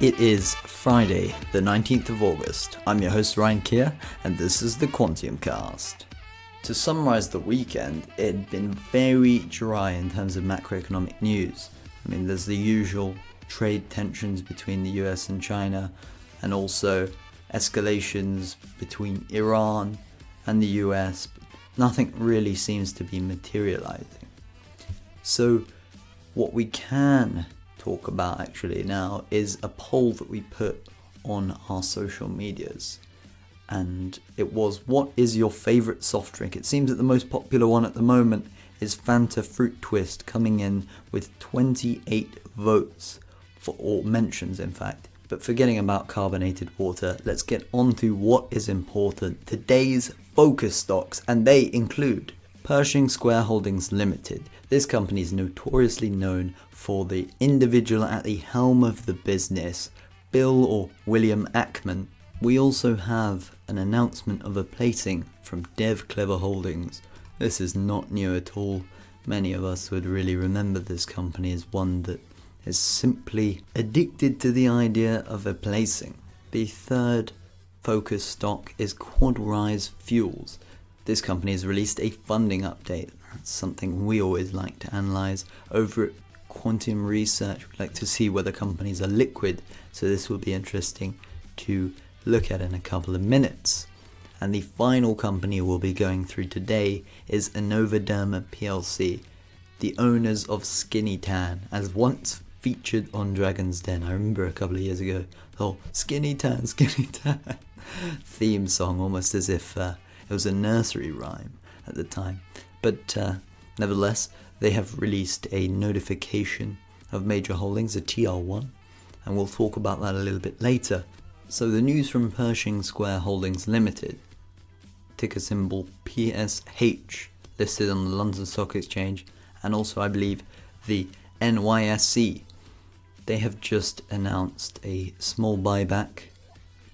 It is Friday, the 19th of August. I'm your host Ryan Keir, and this is the Quantium cast. To summarise the weekend, it had been very dry in terms of macroeconomic news. I mean, there's the usual trade tensions between the US and China, and also escalations between Iran and the US. Nothing really seems to be materialising. So what we can talk about actually now is a poll that we put on our social medias, and it was, what is your favourite soft drink? It seems that the most popular one at the moment is Fanta Fruit Twist, coming in with 28 votes, or mentions in fact. But forgetting about carbonated water, let's get on to what is important, today's focus stocks, and they include Pershing Square Holdings Limited. This company is notoriously known for the individual at the helm of the business, Bill or William Ackman. We also have an announcement of a placing from Dev Clever Holdings. This is not new at all. Many of us would really remember this company as one that is simply addicted to the idea of a placing. The third focus stock is Quadrise Fuels. This company has released a funding update. That's something we always like to analyse. Over at Quantium Research, we like to see whether companies are liquid, so this will be interesting to look at in a couple of minutes. And the final company we'll be going through today is Innovaderma PLC, the owners of Skinny Tan, as once featured on Dragon's Den. I remember a couple of years ago, the whole Skinny Tan theme song, almost as if it was a nursery rhyme at the time. But nevertheless, they have released a notification of major holdings, a TR1, and we'll talk about that a little bit later. So the news from Pershing Square Holdings Limited, ticker symbol PSH, listed on the London Stock Exchange, and also I believe the NYSE. They have just announced a small buyback.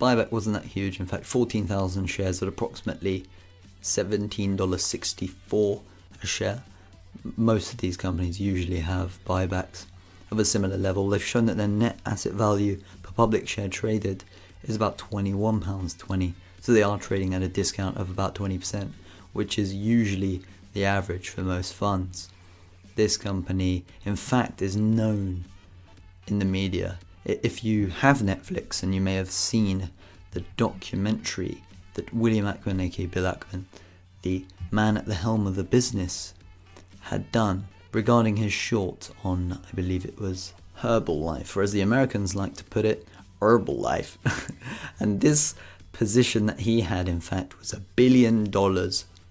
Buyback wasn't that huge, in fact 14,000 shares at approximately $17.64 a share. Most of these companies usually have buybacks of a similar level. They've shown that their net asset value per public share traded is about £21.20, so they are trading at a discount of about 20%, which is usually the average for most funds. This company, in fact, is known in the media. If you have Netflix, and you may have seen the documentary that William Ackman, aka Bill Ackman, the man at the helm of the business, had done regarding his short on, I believe it was Herbalife, or as the Americans like to put it, Herbalife. And this position that he had, in fact, was $1 billion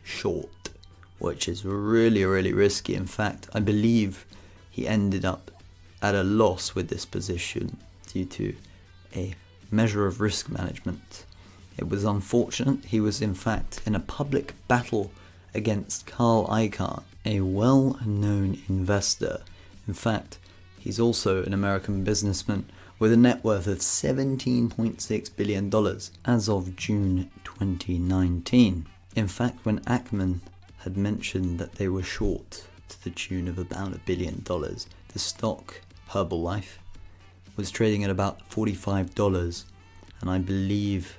short, which is really, really risky. In fact, I believe he ended up at a loss with this position due to a measure of risk management. It was unfortunate. He was in fact in a public battle against Carl Icahn, a well-known investor. In fact, he's also an American businessman with a net worth of $17.6 billion as of June 2019. In fact, when Ackman had mentioned that they were short to the tune of about $1 billion, the stock, Herbalife, was trading at about $45, and I believe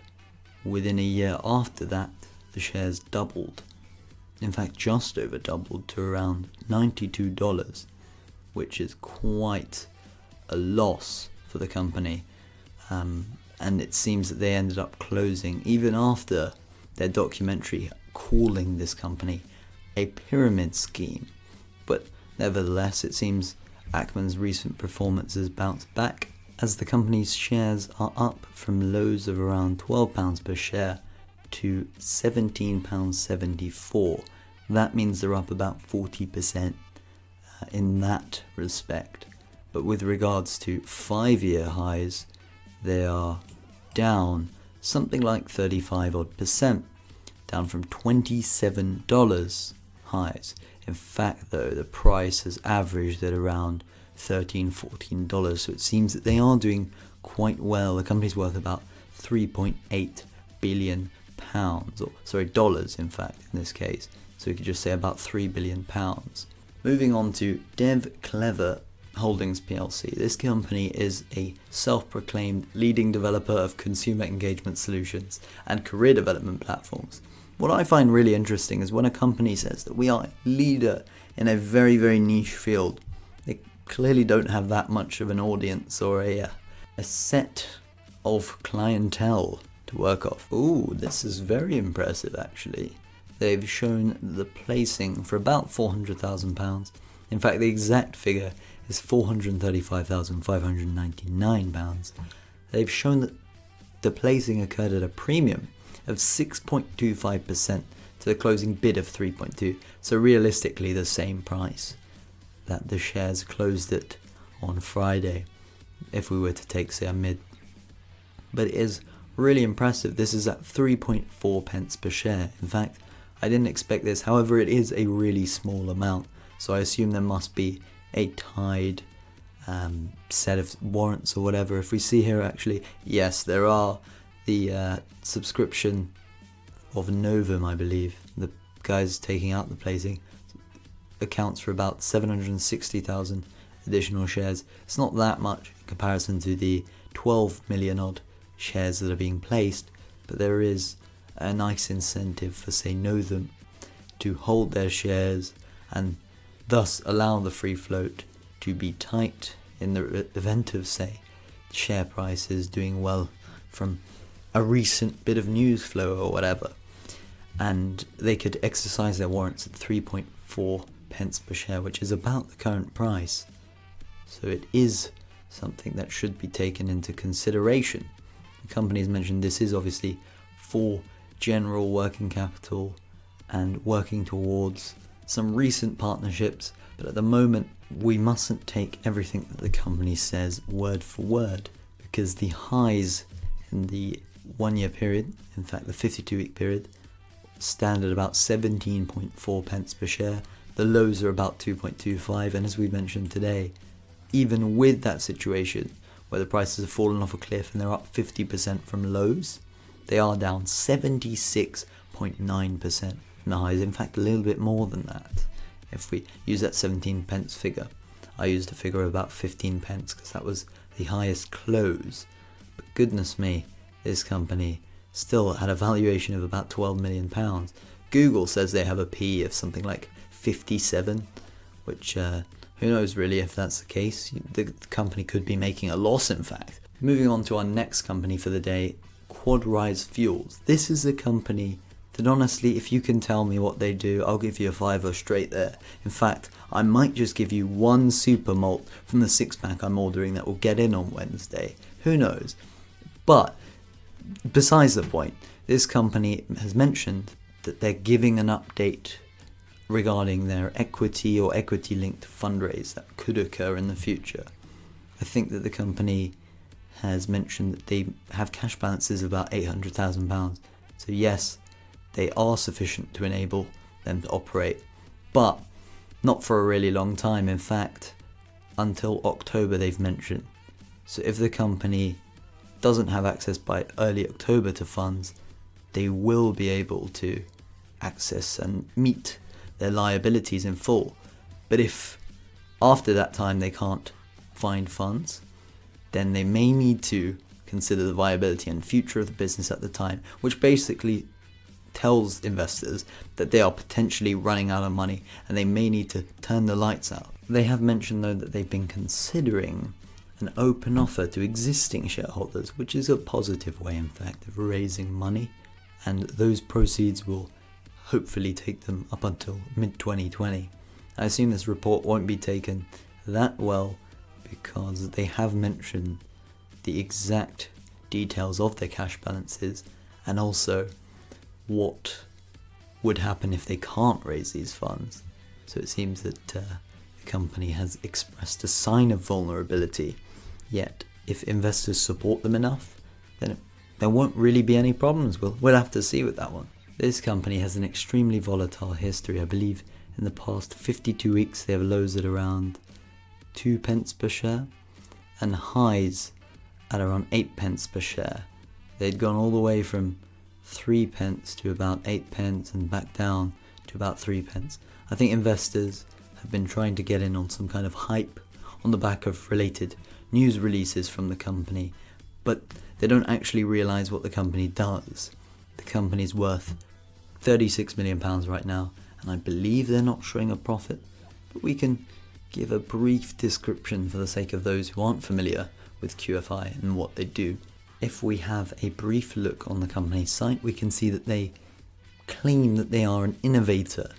within a year after that the shares doubled. In fact, just over doubled to around $92, which is quite a loss for the company. And it seems that they ended up closing even after their documentary calling this company a pyramid scheme. But nevertheless, it seems Ackman's recent performance has bounced back, as the company's shares are up from lows of around £12 per share to £17.74. That means they're up about 40% in that respect. But with regards to 5-year highs, they are down something like 35% down from $27 highs. In fact, though, the price has averaged at around $13-14, so it seems that they are doing quite well. The company's worth about $3.8 billion, dollars in fact in this case, so we could just say about £3 billion. Moving on to Dev Clever Holdings plc. This company is a self-proclaimed leading developer of consumer engagement solutions and career development platforms. What I find really interesting is when a company says that we are a leader in a very, very niche field, they clearly don't have that much of an audience or a set of clientele to work off. Ooh, this is very impressive actually. They've shown the placing for about £400,000. In fact, the exact figure is £435,599. They've shown that the placing occurred at a premium of 6.25% to the closing bid of 3.2. So realistically the same price that the shares closed at on Friday, if we were to take, say, a mid. But it is really impressive. This is at 3.4 pence per share. In fact, I didn't expect this. However, it is a really small amount. So I assume there must be a tied set of warrants or whatever. If we see here, actually, yes, there are the subscription of Novum, I believe. The guys taking out the placing accounts for about 760,000 additional shares. It's not that much in comparison to the 12 million odd shares that are being placed, but there is a nice incentive for, say, Novum to hold their shares and thus allow the free float to be tight in the event of, say, share prices doing well from a recent bit of news flow or whatever. And they could exercise their warrants at 3.4 pence per share, which is about the current price. So it is something that should be taken into consideration. The company has mentioned this is obviously for general working capital and working towards some recent partnerships, but at the moment we mustn't take everything that the company says word for word, because the highs in the 1 year period, in fact the 52-week period, stand at about 17.4 pence per share. The lows are about 2.25, and as we mentioned today, even with that situation where the prices have fallen off a cliff and they're up 50% from lows, they are down 76.9% from the highs. In fact, a little bit more than that. If we use that 17 pence figure, I used a figure of about 15 pence because that was the highest close. But goodness me, this company still had a valuation of about £12 million. Google says they have a PE of something like 57, which who knows really if that's the case. The company could be making a loss, in fact. Moving on to our next company for the day, Quadrise Fuels. This is a company that honestly, if you can tell me what they do, I'll give you a fiver straight there. In fact, I might just give you one super malt from the 6-pack I'm ordering that will get in on Wednesday. Who knows? But besides the point, this company has mentioned that they're giving an update regarding their equity or equity-linked fundraise that could occur in the future. I think that the company has mentioned that they have cash balances of about £800,000. So yes, they are sufficient to enable them to operate, but not for a really long time. In fact, until October they've mentioned. So if the company doesn't have access by early October to funds, they will be able to access and meet their liabilities in full. But if after that time they can't find funds, then they may need to consider the viability and future of the business at the time, which basically tells investors that they are potentially running out of money and they may need to turn the lights out. They have mentioned though that they've been considering an open offer to existing shareholders, which is a positive way in fact of raising money, and those proceeds will hopefully take them up until mid-2020. I assume this report won't be taken that well because they have mentioned the exact details of their cash balances and also what would happen if they can't raise these funds. So it seems that the company has expressed a sign of vulnerability, yet if investors support them enough, then there won't really be any problems. We'll have to see with that one. This company has an extremely volatile history. I believe in the past 52 weeks they have lows at around 2 pence per share and highs at around 8 pence per share. They'd gone all the way from 3 pence to about 8 pence and back down to about 3 pence. I think investors have been trying to get in on some kind of hype on the back of related news releases from the company, but they don't actually realize what the company does. The company's worth £36 million right now, and I believe they're not showing a profit, but we can give a brief description for the sake of those who aren't familiar with QFI and what they do. If we have a brief look on the company's site, we can see that they claim that they are an innovator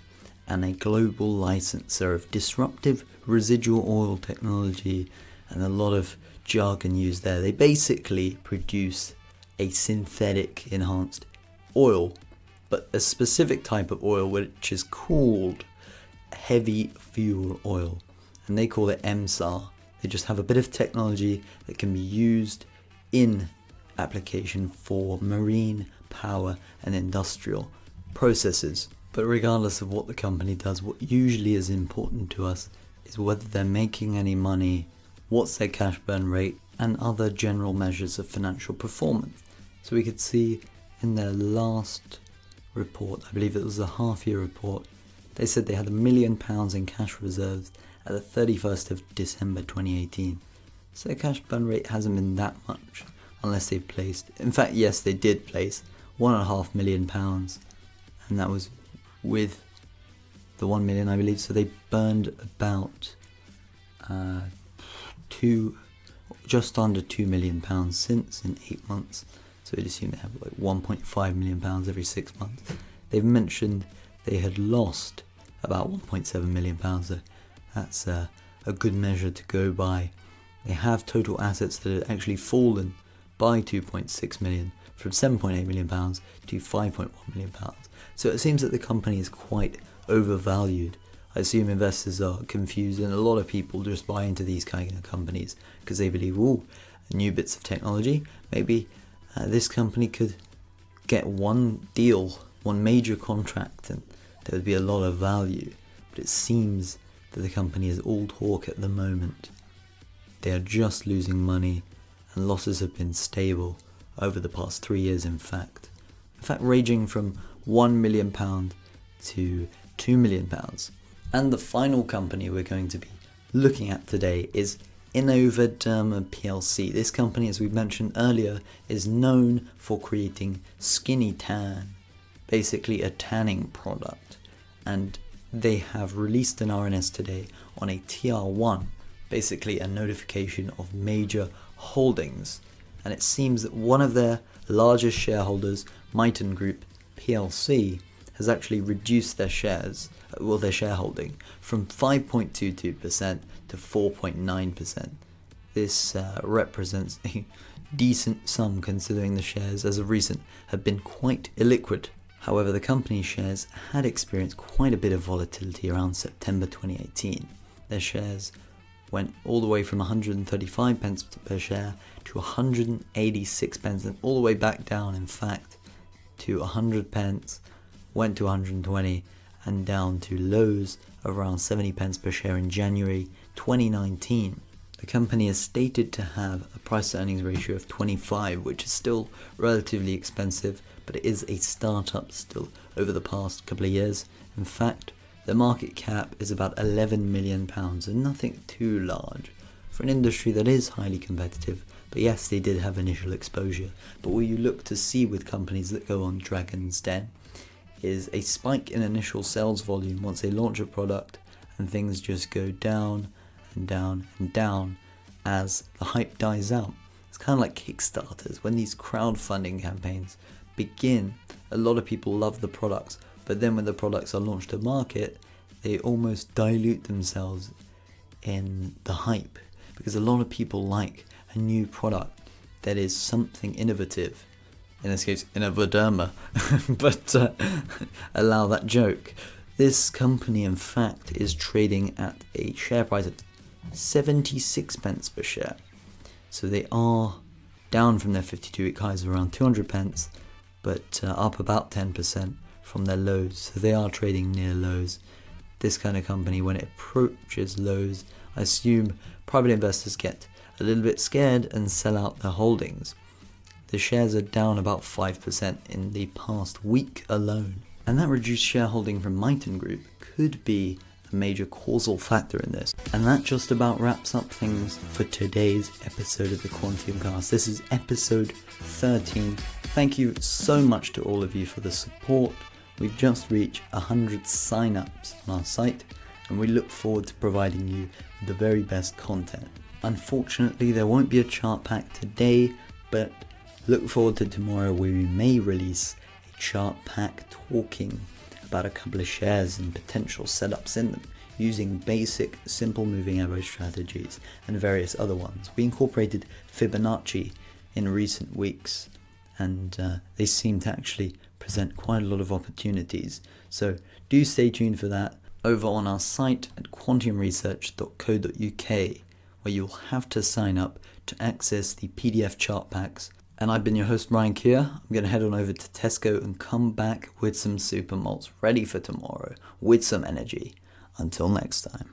and a global licensor of disruptive residual oil technology, and a lot of jargon used there. They basically produce a synthetic enhanced oil, but a specific type of oil which is called heavy fuel oil, and they call it MSAR. They just have a bit of technology that can be used in application for marine, power and industrial processes. But regardless of what the company does, what usually is important to us is whether they're making any money, what's their cash burn rate, and other general measures of financial performance. So we could see in their last report, I believe it was a half-year report, they said they had £1 million in cash reserves at the 31st of December 2018. So their cash burn rate hasn't been that much, unless they placed, in fact yes they did place £1.5 million, and that was with the 1 million I believe. So they burned about just under £2 million since in 8 months. So we'd assume they have like £1.5 million every 6 months. They've mentioned they had lost about £1.7 million. That's a good measure to go by. They have total assets that have actually fallen by 2.6 million, from £7.8 million to £5.1 million. So it seems that the company is quite overvalued. I assume investors are confused, and a lot of people just buy into these kind of companies because they believe, new bits of technology, maybe this company could get one deal, one major contract, and there would be a lot of value. But it seems that the company is all talk at the moment. They are just losing money, and losses have been stable over the past 3 years in fact ranging from £1 million to £2 million. And the final company we're going to be looking at today is Innovaderma PLC. This company, as we mentioned earlier, is known for creating Skinny Tan, basically a tanning product, and they have released an RNS today on a TR1, basically a notification of major holdings, and it seems that one of their largest shareholders, Miton Group PLC, has actually reduced their their shareholding from 5.22% to 4.9%. This represents a decent sum considering the shares as of recent have been quite illiquid. However, the company's shares had experienced quite a bit of volatility around September 2018. Their shares went all the way from 135 pence per share to 186 pence, and all the way back down in fact to 100 pence, went to 120 and down to lows of around 70 pence per share in January 2019. The company is stated to have a price to earnings ratio of 25, which is still relatively expensive, but it is a startup still over the past couple of years. In fact, their market cap is about £11 million, and nothing too large for an industry that is highly competitive. But yes, they did have initial exposure. But what you look to see with companies that go on Dragon's Den is a spike in initial sales volume once they launch a product, and things just go down and down and down as the hype dies out. It's kind of like Kickstarters. When these crowdfunding campaigns begin, a lot of people love the products, but then when the products are launched to market, they almost dilute themselves in the hype, because a lot of people like a new product that is something innovative. In this case, Innovaderma, but allow that joke. This company, in fact, is trading at a share price of 76 pence per share. So they are down from their 52-week highs of around 200 pence, but up about 10% from their lows. So they are trading near lows. This kind of company, when it approaches lows, I assume private investors get a little bit scared and sell out their holdings. The shares are down about 5% in the past week alone. And that reduced shareholding from Miton Group could be a major causal factor in this. And that just about wraps up things for today's episode of the Quantium Cast. This is episode 13. Thank you so much to all of you for the support. We've just reached 100 sign-ups on our site, and we look forward to providing you with the very best content. Unfortunately, there won't be a chart pack today, but look forward to tomorrow where we may release a chart pack talking about a couple of shares and potential setups in them, using basic simple moving average strategies and various other ones. We incorporated Fibonacci in recent weeks, and they seem to actually present quite a lot of opportunities. So do stay tuned for that over on our site at quantiumresearch.co.uk, where you'll have to sign up to access the PDF chart packs. And I've been your host, Ryan Keir. I'm going to head on over to Tesco and come back with some super malts ready for tomorrow with some energy. Until next time.